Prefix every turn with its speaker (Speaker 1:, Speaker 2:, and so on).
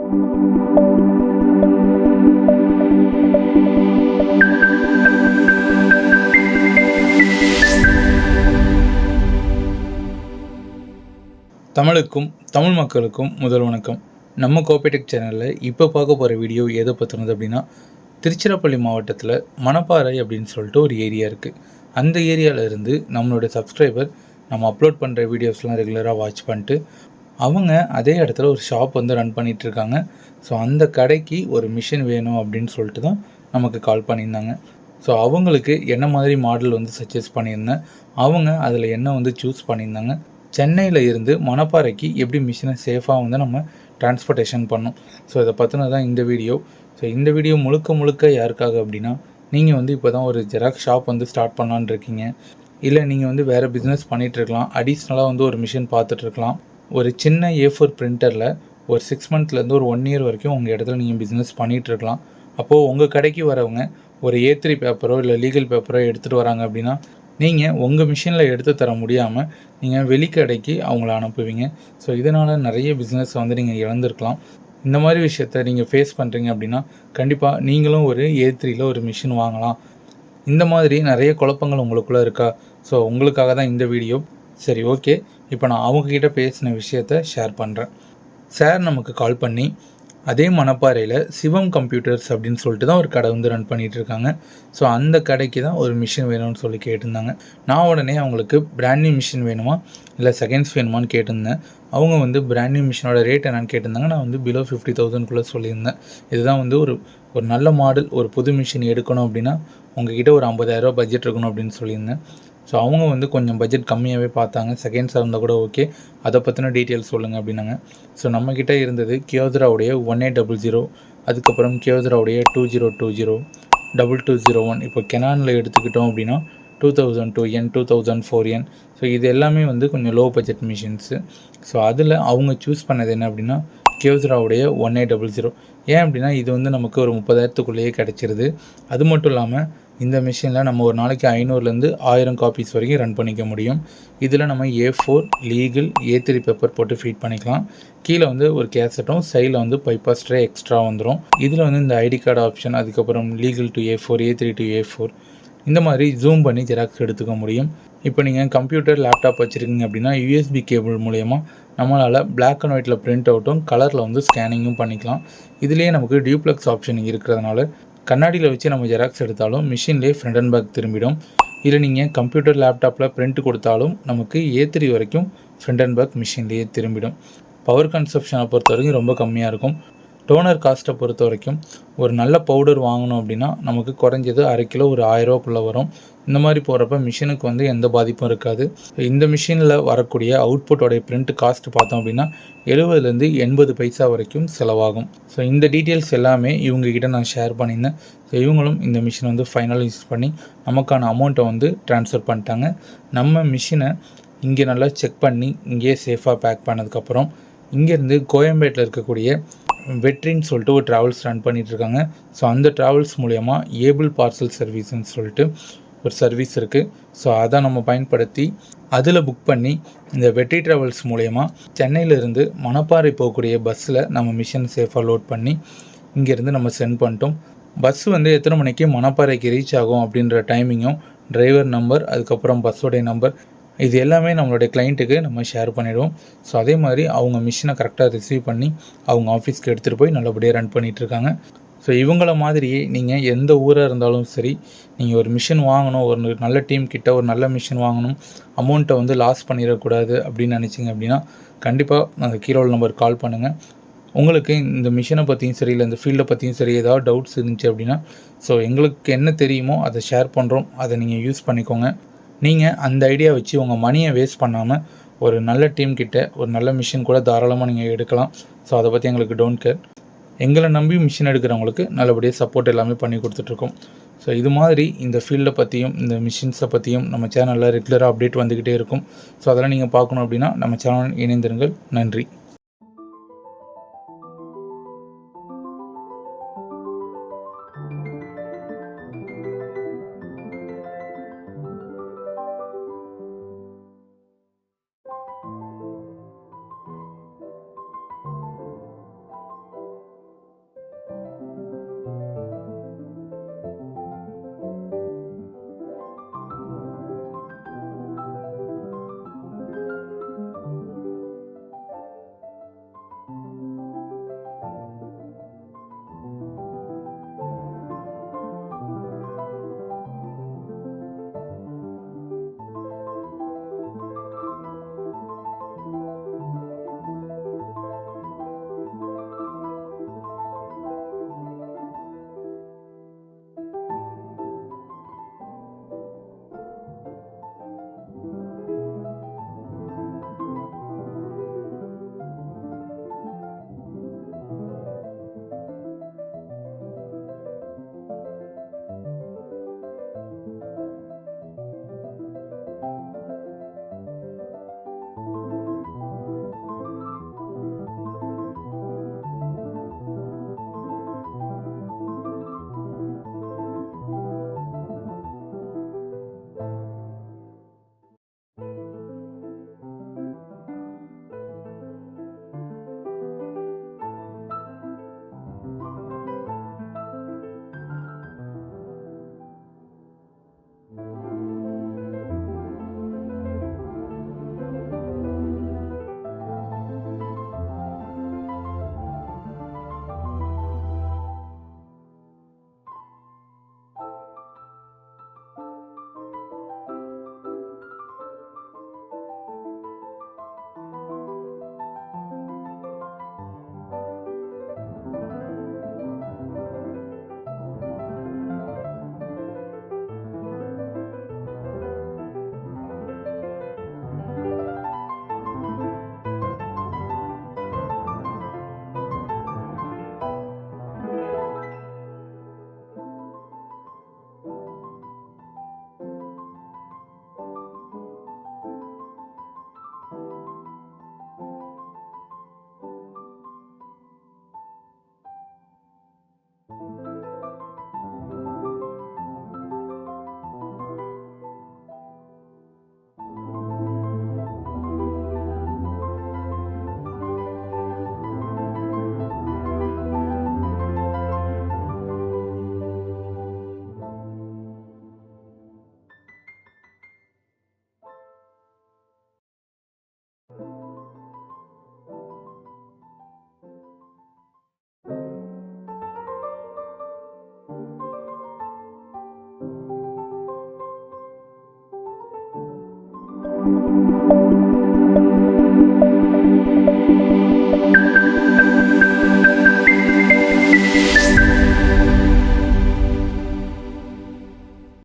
Speaker 1: தமிழுக்கும் தமிழ் மக்களுக்கும் முதல் வணக்கம். நம்ம கோபேடெக் சேனலில் இப்போ பார்க்க போகிற வீடியோ எதை பற்றினது அப்படின்னா, திருச்சிராப்பள்ளி மாவட்டத்தில் மணப்பாறை அப்படின்னு சொல்லிட்டு ஒரு ஏரியா இருக்குது. அந்த ஏரியாவில் இருந்து நம்மளோட சப்ஸ்கிரைபர் நம்ம அப்லோட் பண்ணுற வீடியோஸ்லாம் ரெகுலராக வாட்ச் பண்ணிட்டு அவங்க அதே இடத்துல ஒரு ஷாப் வந்து ரன் பண்ணிகிட்ருக்காங்க. ஸோ அந்த கடைக்கு ஒரு மிஷின் வேணும் அப்படின்னு சொல்லிட்டு தான் நமக்கு கால் பண்ணியிருந்தாங்க. ஸோ அவங்களுக்கு என்ன மாதிரி மாடல் வந்து சஜஸ்ட் பண்ணியிருந்தேன், அவங்க அதில் என்ன வந்து சூஸ் பண்ணியிருந்தாங்க, சென்னையில் இருந்து மணப்பாறைக்கு எப்படி மிஷினை சேஃபாக வந்து நம்ம டிரான்ஸ்போர்ட்டேஷன் பண்ணோம். ஸோ இதை பற்றினது தான் இந்த வீடியோ. ஸோ இந்த வீடியோ முழுக்க முழுக்க யாருக்காக அப்படின்னா, நீங்கள் வந்து இப்போ தான் ஒரு ஜெராக்ஸ் ஷாப் வந்து ஸ்டார்ட் பண்ணலான்னு இருக்கீங்க, இல்லை நீங்கள் வந்து வேறு பிஸ்னஸ் பண்ணிகிட்ருக்கலாம், அடிஷ்னலாக வந்து ஒரு மிஷின் பார்த்துட்ருக்கலாம். ஒரு சின்ன A4 பிரிண்டரில் ஒரு 6 மந்த்லேருந்து ஒரு 1 இயர் வரைக்கும் உங்கள் இடத்துல நீங்கள் பிஸ்னஸ் பண்ணிகிட்ருக்கலாம். அப்போது உங்கள் கடைக்கு வரவங்க ஒரு A3 பேப்பரோ இல்லை லீகல் பேப்பரோ எடுத்துகிட்டு வராங்க அப்படின்னா, நீங்கள் உங்கள் மிஷினில் எடுத்து தர முடியாமல் நீங்கள் வெளிக்கடைக்கு அவங்கள அனுப்புவீங்க. ஸோ இதனால் நிறைய பிஸ்னஸ் வந்து நீங்கள் இழந்திருக்கலாம். இந்த மாதிரி விஷயத்த நீங்கள் ஃபேஸ் பண்ணுறீங்க அப்படின்னா, கண்டிப்பாக நீங்களும் ஒரு A3யில் ஒரு மிஷின் வாங்கலாம். இந்த மாதிரி நிறைய குழப்பங்கள் உங்களுக்குள்ளே இருக்கா? ஸோ உங்களுக்காக தான் இந்த வீடியோ. சரி, ஓகே. இப்போ நான் அவங்கக்கிட்ட பேசின விஷயத்த ஷேர் பண்ணுறேன். சார் நமக்கு கால் பண்ணி அதே மணப்பாறையில் சிவம் கம்ப்யூட்டர்ஸ் அப்படின்னு சொல்லிட்டு தான் ஒரு கடை வந்து ரன் பண்ணிகிட்ருக்காங்க. ஸோ அந்த கடைக்கு தான் ஒரு மிஷின் வேணும்னு சொல்லி கேட்டிருந்தாங்க. நான் உடனே அவங்களுக்கு பிராண்ட் நியூ மிஷின் வேணுமா இல்லை செகண்ட்ஸ் வேணுமான்னு கேட்டிருந்தேன். அவங்க வந்து பிராண்ட் நியூ மிஷினோட ரேட் என்னன்னு கேட்டிருந்தாங்க. நான் வந்து பிலோ 50,000 சொல்லியிருந்தேன். இதுதான் வந்து ஒரு நல்ல மாடல், ஒரு புது மிஷின் எடுக்கணும் அப்படின்னா உங்ககிட்ட ஒரு 50,000 பட்ஜெட் இருக்கணும் அப்படின்னு சொல்லியிருந்தேன். ஸோ அவங்க வந்து கொஞ்சம் பட்ஜெட் கம்மியாகவே பார்த்தாங்க. செகண்ட்ஸாக இருந்தால் கூட ஓகே, அதை பற்றின டீட்டெயில்ஸ் சொல்லுங்கள் அப்படின்னாங்க. ஸோ நம்மக்கிட்ட இருந்தது கியோத்ராவுடைய 1800, அதுக்கப்புறம் கியோத்ராவுடைய 2020, 2201. இப்போ கெனானில் எடுத்துக்கிட்டோம் அப்படின்னா 2002N, 2004N. ஸோ இது எல்லாமே வந்து கொஞ்சம் லோ பட்ஜெட் மிஷின்ஸு. ஸோ அதில் அவங்க சூஸ் பண்ணது என்ன அப்படின்னா கியோத்ராவுடைய 1800. ஏன் அப்படின்னா இது வந்து நமக்கு ஒரு 30,000க்குள்ளேயே கிடச்சிருது. அது மட்டும் இல்லாமல் இந்த மிஷினில் நம்ம ஒரு நாளைக்கு 500லேருந்து 1000 காப்பீஸ் வரைக்கும் ரன் பண்ணிக்க முடியும். இதில் நம்ம A4 லீகல் A3 பேப்பர் போட்டு ஃபீட் பண்ணிக்கலாம். கீழே வந்து ஒரு கேசட்டும் சைடில் வந்து பைபாஸ் ட்ரே எக்ஸ்ட்ரா வந்துடும். இதில் வந்து இந்த ஐடி கார்டு ஆப்ஷன், அதுக்கப்புறம் legal to A4, A3 to A4 இந்த மாதிரி ஜூம் பண்ணி ஜெராக்ஸ் எடுத்துக்க முடியும். இப்போ நீங்கள் கம்ப்யூட்டர் லேப்டாப் வச்சுருக்கீங்க அப்படின்னா USB கேபிள் மூலயமா நம்மளால் பிளாக் அண்ட் ஒயிட்டில் பிரிண்ட் அவுட்டும் கலரில் வந்து ஸ்கேனிங்கும் பண்ணிக்கலாம். இதுலேயே நமக்கு டியூப்ளெக்ஸ் ஆப்ஷன் இருக்கிறதுனால கண்ணாடியில் வச்சு நம்ம ஜெராக்ஸ் எடுத்தாலும் மிஷின்லேயே ஃப்ரண்ட் அண்ட் பேக் திரும்பிடும். இல்லை நீங்கள் கம்ப்யூட்டர் லேப்டாப்பில் பிரிண்ட் கொடுத்தாலும் நமக்கு A3 வரைக்கும் ஃப்ரண்ட் அண்ட் பேக் மிஷின்லேயே திரும்பிடும். பவர் கன்சப்ஷனை பொறுத்த வரைக்கும் ரொம்ப கம்மியாக இருக்கும். டோனர் காஸ்ட்டை பொறுத்த வரைக்கும் ஒரு நல்ல பவுடர் வாங்கணும் அப்படின்னா நமக்கு குறைஞ்சது 1/2 கிலோ ஒரு 1000 ரூபாக்குள்ளே வரும். இந்த மாதிரி போகிறப்ப மிஷினுக்கு வந்து எந்த பாதிப்பும் இருக்காது. இந்த மிஷினில் வரக்கூடிய அவுட்புட்டோடைய பிரிண்ட் காஸ்ட் பார்த்தோம் அப்படின்னா 70லேருந்து 80 பைசா வரைக்கும் செலவாகும். ஸோ இந்த டீட்டெயில்ஸ் எல்லாமே இவங்ககிட்ட நான் ஷேர் பண்ணியிருந்தேன். ஸோ இவங்களும் இந்த மிஷினை வந்து ஃபைனலைஸ் பண்ணி நமக்கான அமௌண்ட்டை வந்து ட்ரான்ஸ்ஃபர் பண்ணிட்டாங்க. நம்ம மிஷினை இங்கே நல்லா செக் பண்ணி இங்கேயே சேஃபாக பேக் பண்ணதுக்கப்புறம் இங்கேருந்து கோயம்பேட்டில் இருக்கக்கூடிய வெட்ரின்னு சொல்லிட்டு ஒரு ட்ராவல்ஸ் ரன் பண்ணிகிட்ருக்காங்க. ஸோ அந்த ட்ராவல்ஸ் மூலயமா ஏபிள் பார்சல் சர்வீஸ்ன்னு சொல்லிட்டு ஒரு சர்வீஸ் இருக்குது. ஸோ அதை நம்ம பயன்படுத்தி அதில் புக் பண்ணி இந்த வெற்றி ட்ராவல்ஸ் மூலயமா சென்னையிலேருந்து மணப்பாறை போகக்கூடிய பஸ்ஸில் நம்ம மிஷின் சேஃபாக லோட் பண்ணி இங்கேருந்து நம்ம சென்ட் பண்ணிட்டோம். பஸ் வந்து எத்தனை மணிக்கு மணப்பாறைக்கு ரீச் ஆகும் அப்படின்ற டைமிங்கும், டிரைவர் நம்பர், அதுக்கப்புறம் பஸ்ஸோடைய நம்பர், இது எல்லாமே நம்மளுடைய கிளைண்ட்டுக்கு நம்ம ஷேர் பண்ணிவிடுவோம். ஸோ அதே மாதிரி அவங்க மிஷினை கரெக்டாக ரிசீவ் பண்ணி அவங்க ஆஃபீஸ்க்கு எடுத்துகிட்டு போய் நல்லபடியாக ரன் பண்ணிகிட்ருக்காங்க. ஸோ இவங்கள மாதிரியே நீங்கள் எந்த ஊராக இருந்தாலும் சரி, நீங்கள் ஒரு மிஷின் வாங்கணும், ஒரு நல்ல டீம் கிட்ட ஒரு நல்ல மிஷின் வாங்கணும், அமௌண்ட்டை வந்து லாஸ் பண்ணிடக்கூடாது அப்படின்னு நினச்சிங்க அப்படின்னா கண்டிப்பாக அந்த கீழே உள்ள நம்பருக்கு கால் பண்ணுங்கள். உங்களுக்கு இந்த மிஷினை பற்றியும் சரி, இல்லை இந்த ஃபீல்டை பற்றியும் சரி ஏதாவது டவுட்ஸ் இருந்துச்சு அப்படின்னா, ஸோ எங்களுக்கு என்ன தெரியுமோ அதை ஷேர் பண்ணுறோம், அதை நீங்கள் யூஸ் பண்ணிக்கோங்க. நீங்கள் அந்த ஐடியா வச்சு உங்கள் மணியை வேஸ்ட் பண்ணாமல் ஒரு நல்ல டீம் கிட்ட ஒரு நல்ல மிஷின் கூட தாராளமாக நீங்கள் எடுக்கலாம். ஸோ அதை பற்றி எங்களுக்கு டோன்ட் கேர். எங்களை நம்பி மிஷின் எடுக்கிறவங்களுக்கு நல்லபடியாக சப்போர்ட் எல்லாமே பண்ணி கொடுத்துட்ருக்கோம். ஸோ இது மாதிரி இந்த ஃபீல்டை பற்றியும் இந்த மிஷின்ஸை பற்றியும் நம்ம சேனலில் ரெகுலராக அப்டேட் வந்துக்கிட்டே இருக்கும். ஸோ அதெல்லாம் நீங்கள் பார்க்கணும் அப்படின்னா நம்ம சேனல் இணைந்திருங்கள். நன்றி.